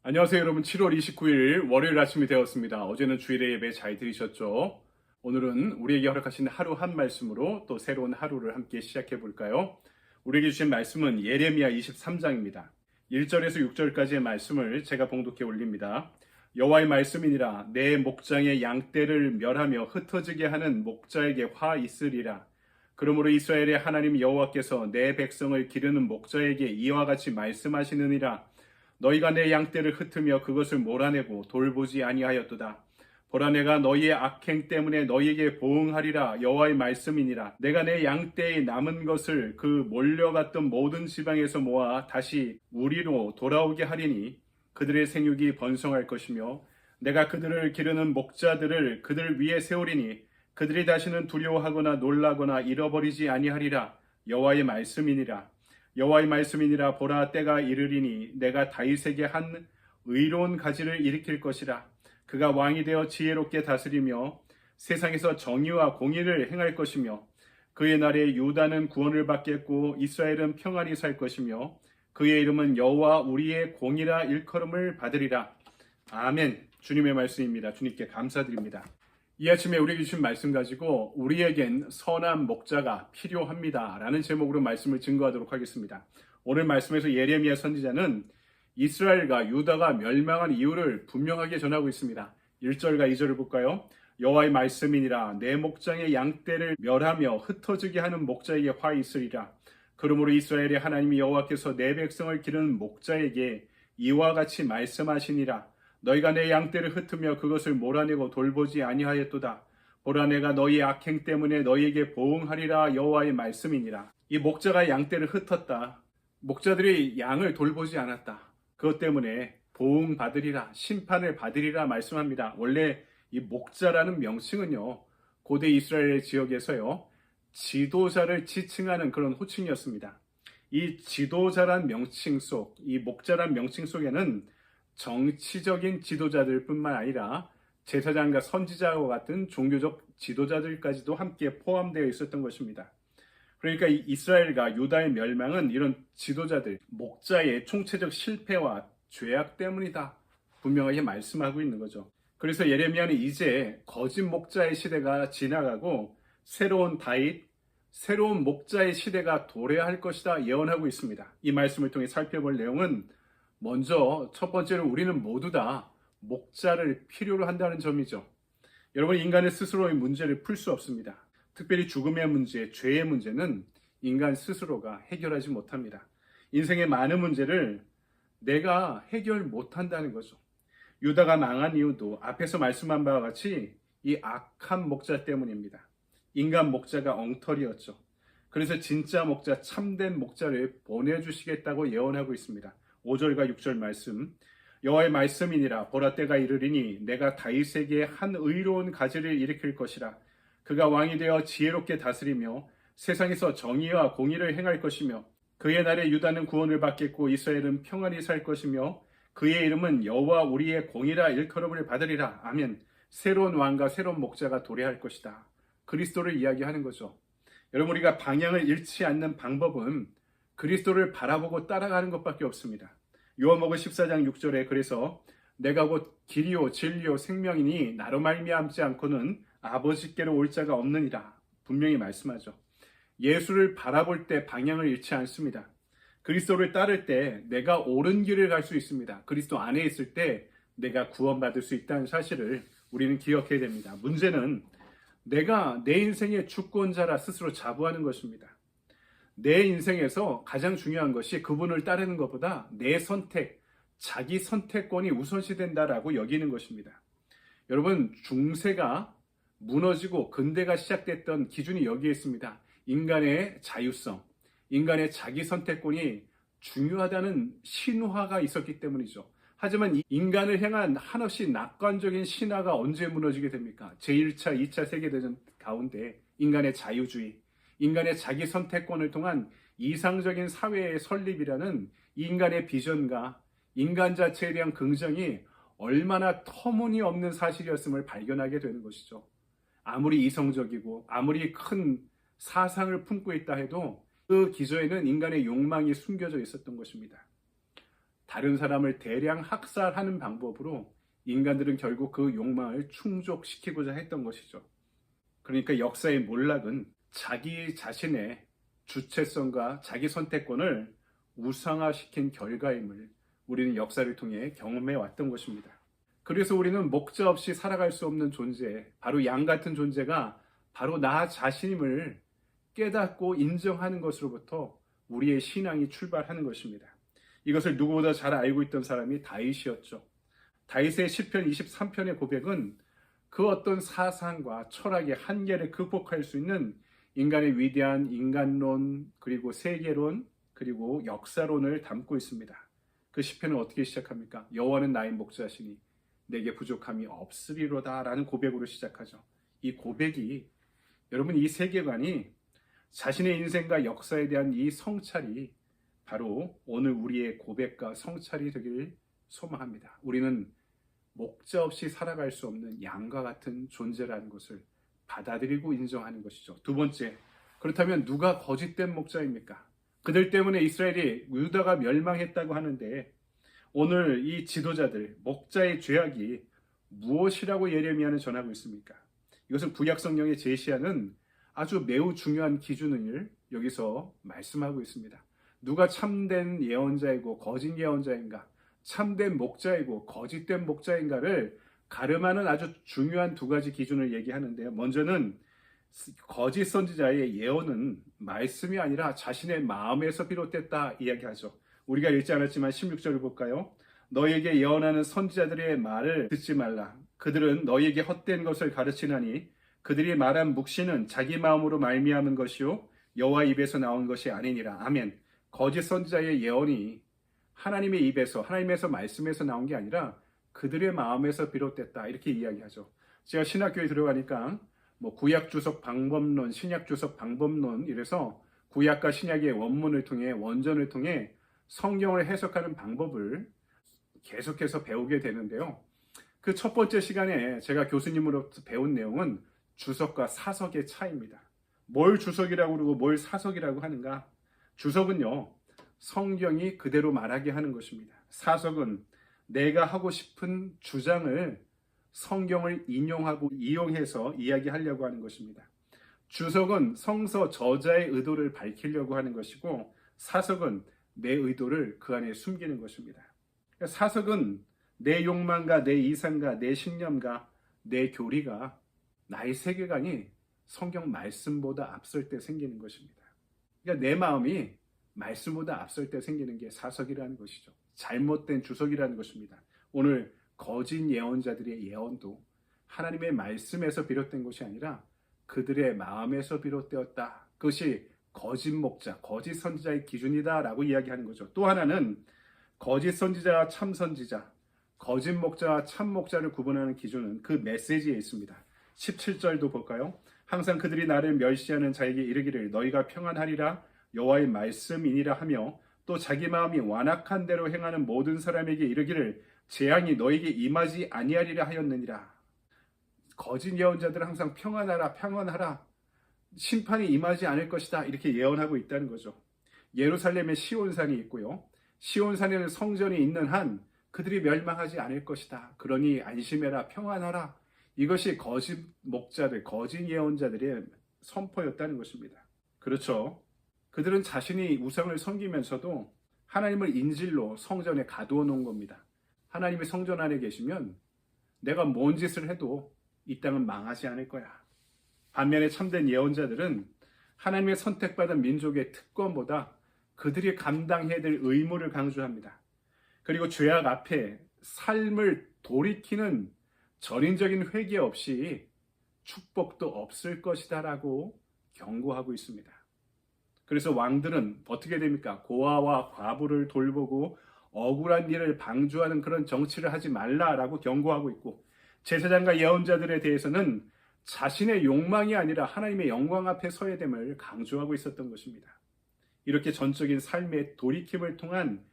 안녕하세요 여러분. 7월 29일 월요일 아침이 되었습니다. 어제는 주일의 예배 잘 들으셨죠? 오늘은 우리에게 허락하신 하루 한 말씀으로 또 새로운 하루를 함께 시작해 볼까요? 우리에게 주신 말씀은 예레미야 23장입니다. 1절에서 6절까지의 말씀을 제가 봉독해 올립니다. 여호와의 말씀이니라. 내 목장의 양떼를 멸하며 흩어지게 하는 목자에게 화 있으리라. 그러므로 이스라엘의 하나님 여호와께서 내 백성을 기르는 목자에게 이와 같이 말씀하시느니라. 너희가 내 양떼를 흩으며 그것을 몰아내고 돌보지 아니하였도다. 보라, 내가 너희의 악행 때문에 너희에게 보응하리라. 여호와의 말씀이니라. 내가 내 양떼의 남은 것을 그 몰려갔던 모든 지방에서 모아 다시 우리로 돌아오게 하리니 그들의 생육이 번성할 것이며 내가 그들을 기르는 목자들을 그들 위에 세우리니 그들이 다시는 두려워하거나 놀라거나 잃어버리지 아니하리라. 여호와의 말씀이니라. 여호와의 말씀이니라. 보라, 때가 이르리니 내가 다윗에게 한 의로운 가지를 일으킬 것이라. 그가 왕이 되어 지혜롭게 다스리며 세상에서 정의와 공의를 행할 것이며 그의 날에 유다는 구원을 받겠고 이스라엘은 평안히 살 것이며 그의 이름은 여호와 우리의 공이라 일컬음을 받으리라. 아멘. 주님의 말씀입니다. 주님께 감사드립니다. 이 아침에 우리에게 주신 말씀 가지고 우리에겐 선한 목자가 필요합니다 라는 제목으로 말씀을 증거하도록 하겠습니다. 오늘 말씀에서 예레미야 선지자는 이스라엘과 유다가 멸망한 이유를 분명하게 전하고 있습니다. 1절과 2절을 볼까요? 여호와의 말씀이니라. 내 목장의 양떼를 멸하며 흩어지게 하는 목자에게 화 있으리라. 그러므로 이스라엘의 하나님 여호와께서 내 백성을 기르는 목자에게 이와 같이 말씀하시니라. 너희가 내 양떼를 흩으며 그것을 몰아내고 돌보지 아니하였도다. 보라, 내가 너희의 악행 때문에 너희에게 보응하리라. 여호와의 말씀이니라. 이 목자가 양떼를 흩었다. 목자들이 양을 돌보지 않았다. 그것 때문에 보응받으리라, 심판을 받으리라 말씀합니다. 원래 이 목자라는 명칭은요, 고대 이스라엘 지역에서요, 지도자를 지칭하는 그런 호칭이었습니다. 이 지도자란 명칭 속, 이 목자란 명칭 속에는 정치적인 지도자들 뿐만 아니라 제사장과 선지자와 같은 종교적 지도자들까지도 함께 포함되어 있었던 것입니다. 그러니까 이스라엘과 유다의 멸망은 이런 지도자들, 목자의 총체적 실패와 죄악 때문이다. 분명하게 말씀하고 있는 거죠. 그래서 예레미야는 이제 거짓 목자의 시대가 지나가고 새로운 다윗, 새로운 목자의 시대가 도래할 것이다 예언하고 있습니다. 이 말씀을 통해 살펴볼 내용은 먼저 첫 번째로 우리는 모두 다 목자를 필요로 한다는 점이죠. 여러분, 인간의 스스로의 문제를 풀 수 없습니다. 특별히 죽음의 문제, 죄의 문제는 인간 스스로가 해결하지 못합니다. 인생의 많은 문제를 내가 해결 못한다는 거죠. 유다가 망한 이유도 앞에서 말씀한 바와 같이 이 악한 목자 때문입니다. 인간 목자가 엉터리였죠. 그래서 진짜 목자, 참된 목자를 보내주시겠다고 예언하고 있습니다. 5절과 6절 말씀. 여호와의 말씀이니라. 보라, 때가 이르리니 내가 다윗에게 한 의로운 가지를 일으킬 것이라. 그가 왕이 되어 지혜롭게 다스리며 세상에서 정의와 공의를 행할 것이며 그의 날에 유다는 구원을 받겠고 이스라엘은 평안히 살 것이며 그의 이름은 여호와 우리의 공이라 일컬음을 받으리라. 아멘. 새로운 왕과 새로운 목자가 도래할 것이다. 그리스도를 이야기하는 거죠. 여러분, 우리가 방향을 잃지 않는 방법은 그리스도를 바라보고 따라가는 것밖에 없습니다. 요한복음 14장 6절에 그래서 내가 곧 길이요 진리요 생명이니 나로 말미암지 않고는 아버지께로 올 자가 없느니라. 분명히 말씀하죠. 예수를 바라볼 때 방향을 잃지 않습니다. 그리스도를 따를 때 내가 옳은 길을 갈 수 있습니다. 그리스도 안에 있을 때 내가 구원받을 수 있다는 사실을 우리는 기억해야 됩니다. 문제는 내가 내 인생의 주권자라 스스로 자부하는 것입니다. 내 인생에서 가장 중요한 것이 그분을 따르는 것보다 내 선택, 자기 선택권이 우선시 된다라고 여기는 것입니다. 여러분, 중세가 무너지고 근대가 시작됐던 기준이 여기에 있습니다. 인간의 자유성, 인간의 자기 선택권이 중요하다는 신화가 있었기 때문이죠. 하지만 인간을 향한 한없이 낙관적인 신화가 언제 무너지게 됩니까? 제1차, 2차 세계대전 가운데 인간의 자유주의, 인간의 자기 선택권을 통한 이상적인 사회의 설립이라는 인간의 비전과 인간 자체에 대한 긍정이 얼마나 터무니없는 사실이었음을 발견하게 되는 것이죠. 아무리 이성적이고 아무리 큰 사상을 품고 있다 해도 그 기저에는 인간의 욕망이 숨겨져 있었던 것입니다. 다른 사람을 대량 학살하는 방법으로 인간들은 결국 그 욕망을 충족시키고자 했던 것이죠. 그러니까 역사의 몰락은 자기 자신의 주체성과 자기 선택권을 우상화시킨 결과임을 우리는 역사를 통해 경험해 왔던 것입니다. 그래서 우리는 목자 없이 살아갈 수 없는 존재, 바로 양 같은 존재가 바로 나 자신임을 깨닫고 인정하는 것으로부터 우리의 신앙이 출발하는 것입니다. 이것을 누구보다 잘 알고 있던 사람이 다윗이었죠. 다윗의 시편 23편의 고백은 그 어떤 사상과 철학의 한계를 극복할 수 있는 인간의 위대한 인간론, 그리고 세계론, 그리고 역사론을 담고 있습니다. 그 시편은 어떻게 시작합니까? 여호와는 나의 목자시니 내게 부족함이 없으리로다 라는 고백으로 시작하죠. 이 고백이, 여러분, 이 세계관이 자신의 인생과 역사에 대한 이 성찰이 바로 오늘 우리의 고백과 성찰이 되길 소망합니다. 우리는 목자 없이 살아갈 수 없는 양과 같은 존재라는 것을 받아들이고 인정하는 것이죠. 두 번째, 그렇다면 누가 거짓된 목자입니까? 그들 때문에 이스라엘이, 유다가 멸망했다고 하는데 오늘 이 지도자들, 목자의 죄악이 무엇이라고 예레미야는 전하고 있습니까? 이것은 구약 성경에 제시하는 아주 매우 중요한 기준을 여기서 말씀하고 있습니다. 누가 참된 예언자이고 거짓 예언자인가, 참된 목자이고 거짓된 목자인가를 가름하는 아주 중요한 두 가지 기준을 얘기하는데요. 먼저는 거짓 선지자의 예언은 말씀이 아니라 자신의 마음에서 비롯됐다 이야기하죠. 우리가 읽지 않았지만 16절을 볼까요? 너에게 예언하는 선지자들의 말을 듣지 말라. 그들은 너에게 헛된 것을 가르치나니 그들이 말한 묵시는 자기 마음으로 말미암은 것이요 여호와 입에서 나온 것이 아니니라. 아멘. 거짓 선지자의 예언이 하나님의 입에서, 하나님에서 말씀에서 나온 게 아니라 그들의 마음에서 비롯됐다 이렇게 이야기하죠. 제가 신학교에 들어가니까 구약 주석 방법론, 신약 주석 방법론 이래서 구약과 신약의 원문을 통해, 원전을 통해 성경을 해석하는 방법을 계속해서 배우게 되는데요. 그 첫 번째 시간에 제가 교수님으로부터 배운 내용은 주석과 사석의 차이입니다. 뭘 주석이라고 그러고 뭘 사석이라고 하는가? 주석은요, 성경이 그대로 말하게 하는 것입니다. 사석은 내가 하고 싶은 주장을 성경을 인용하고 이용해서 이야기하려고 하는 것입니다. 주석은 성서 저자의 의도를 밝히려고 하는 것이고, 사석은 내 의도를 그 안에 숨기는 것입니다. 사석은 내 욕망과 내 이상과 내 신념과 내 교리가, 나의 세계관이 성경 말씀보다 앞설 때 생기는 것입니다. 그러니까 내 마음이 말씀보다 앞설 때 생기는 게 사석이라는 것이죠. 잘못된 주석이라는 것입니다. 오늘 거짓 예언자들의 예언도 하나님의 말씀에서 비롯된 것이 아니라 그들의 마음에서 비롯되었다. 그것이 거짓 목자, 거짓 선지자의 기준이다라고 이야기하는 거죠. 또 하나는 거짓 선지자와 참 선지자, 거짓 목자와 참 목자를 구분하는 기준은 그 메시지에 있습니다. 17절도 볼까요? 항상 그들이 나를 멸시하는 자에게 이르기를 너희가 평안하리라 여호와의 말씀이니라 하며, 또 자기 마음이 완악한 대로 행하는 모든 사람에게 이르기를 재앙이 너에게 임하지 아니하리라 하였느니라. 거짓 예언자들은 항상 평안하라, 평안하라, 심판이 임하지 않을 것이다 이렇게 예언하고 있다는 거죠. 예루살렘에 시온산이 있고요, 시온산에는 성전이 있는 한 그들이 멸망하지 않을 것이다. 그러니 안심해라, 평안하라. 이것이 거짓 목자들, 거짓 예언자들의 선포였다는 것입니다. 그렇죠. 그들은 자신이 우상을 섬기면서도 하나님을 인질로 성전에 가두어 놓은 겁니다. 하나님이 성전 안에 계시면 내가 뭔 짓을 해도 이 땅은 망하지 않을 거야. 반면에 참된 예언자들은 하나님의 선택받은 민족의 특권보다 그들이 감당해야 될 의무를 강조합니다. 그리고 죄악 앞에 삶을 돌이키는 전인적인 회개 없이 축복도 없을 것이다 라고 경고하고 있습니다. 그래서 왕들은 어떻게 됩니까? 고아와 과부를 돌보고 억울한 일을 방조하는 그런 정치를 하지 말라라고 경고하고 있고, 제사장과 예언자들에 대해서는 자신의 욕망이 아니라 하나님의 영광 앞에 서야 됨을 강조하고 있었던 것입니다. 이렇게 전적인 삶의 돌이킴을 통한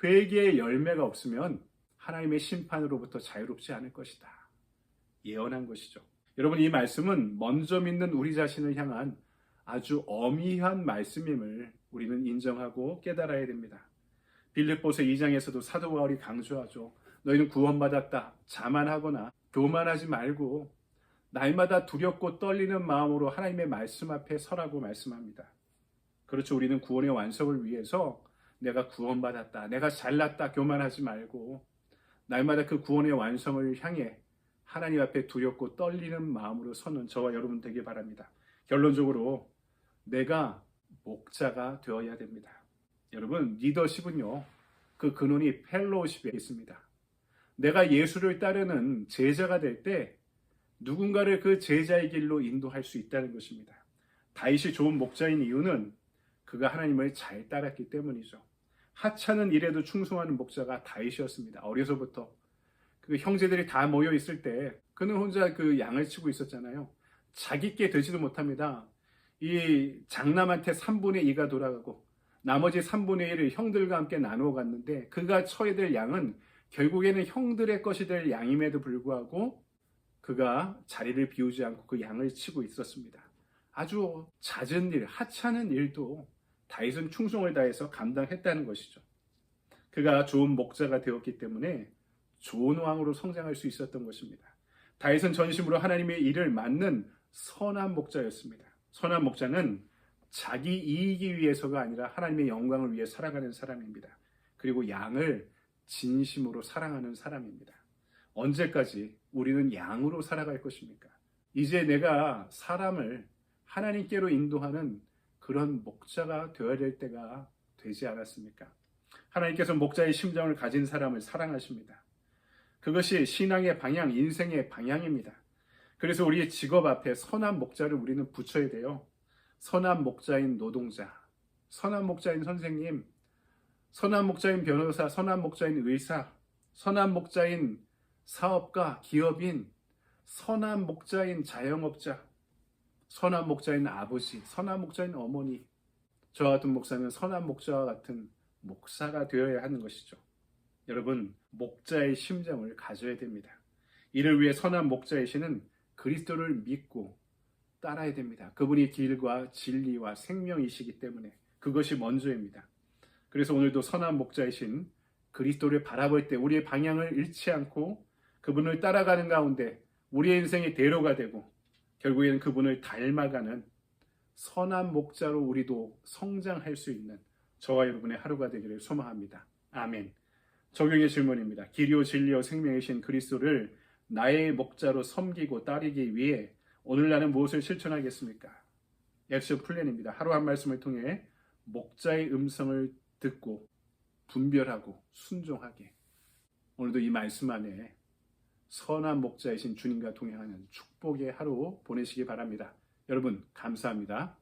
회개의 열매가 없으면 하나님의 심판으로부터 자유롭지 않을 것이다. 예언한 것이죠. 여러분, 이 말씀은 먼저 믿는 우리 자신을 향한 아주 엄히한 말씀임을 우리는 인정하고 깨달아야 됩니다. 빌립보서 2장에서도 사도 바울이 강조하죠. 너희는 구원받았다. 자만하거나 교만하지 말고 날마다 두렵고 떨리는 마음으로 하나님의 말씀 앞에 서라고 말씀합니다. 그렇죠. 우리는 구원의 완성을 위해서 내가 구원받았다, 내가 잘났다 교만하지 말고 날마다 그 구원의 완성을 향해 하나님 앞에 두렵고 떨리는 마음으로 서는 저와 여러분 되길 바랍니다. 결론적으로 내가 목자가 되어야 됩니다. 여러분, 리더십은요, 그 근원이 펠로우십에 있습니다. 내가 예수를 따르는 제자가 될 때 누군가를 그 제자의 길로 인도할 수 있다는 것입니다. 다윗이 좋은 목자인 이유는 그가 하나님을 잘 따랐기 때문이죠. 하찮은 일에도 충성하는 목자가 다윗이었습니다. 어려서부터 그 형제들이 다 모여 있을 때 그는 혼자 그 양을 치고 있었잖아요. 자기께 되지도 못합니다. 이 장남한테 3분의 2가 돌아가고 나머지 3분의 1을 형들과 함께 나누어 갔는데 그가 쳐야 될 양은 결국에는 형들의 것이 될 양임에도 불구하고 그가 자리를 비우지 않고 그 양을 치고 있었습니다. 아주 잦은 일, 하찮은 일도 다윗은 충성을 다해서 감당했다는 것이죠. 그가 좋은 목자가 되었기 때문에 좋은 왕으로 성장할 수 있었던 것입니다. 다윗은 전심으로 하나님의 일을 맡는 선한 목자였습니다. 선한 목자는 자기 이익이 위해서가 아니라 하나님의 영광을 위해 살아가는 사람입니다. 그리고 양을 진심으로 사랑하는 사람입니다. 언제까지 우리는 양으로 살아갈 것입니까? 이제 내가 사람을 하나님께로 인도하는 그런 목자가 되어야 될 때가 되지 않았습니까? 하나님께서 목자의 심정을 가진 사람을 사랑하십니다. 그것이 신앙의 방향, 인생의 방향입니다. 그래서 우리의 직업 앞에 선한 목자를 우리는 붙여야 돼요. 선한 목자인 노동자, 선한 목자인 선생님, 선한 목자인 변호사, 선한 목자인 의사, 선한 목자인 사업가, 기업인, 선한 목자인 자영업자, 선한 목자인 아버지, 선한 목자인 어머니, 저와 같은 목사는 선한 목자와 같은 목사가 되어야 하는 것이죠. 여러분, 목자의 심정을 가져야 됩니다. 이를 위해 선한 목자이시는 그리스도를 믿고 따라야 됩니다. 그분이 길과 진리와 생명이시기 때문에 그것이 먼저입니다. 그래서 오늘도 선한 목자이신 그리스도를 바라볼 때 우리의 방향을 잃지 않고 그분을 따라가는 가운데 우리의 인생의 대로가 되고 결국에는 그분을 닮아가는 선한 목자로 우리도 성장할 수 있는 저와 여러분의 하루가 되기를 소망합니다. 아멘. 적용의 질문입니다. 길이요 진리요 생명이신 그리스도를 나의 목자로 섬기고 따르기 위해 오늘 나는 무엇을 실천하겠습니까? 액션 플랜입니다. 하루 한 말씀을 통해 목자의 음성을 듣고 분별하고 순종하게 오늘도 이 말씀 안에 선한 목자이신 주님과 동행하는 축복의 하루 보내시기 바랍니다. 여러분 감사합니다.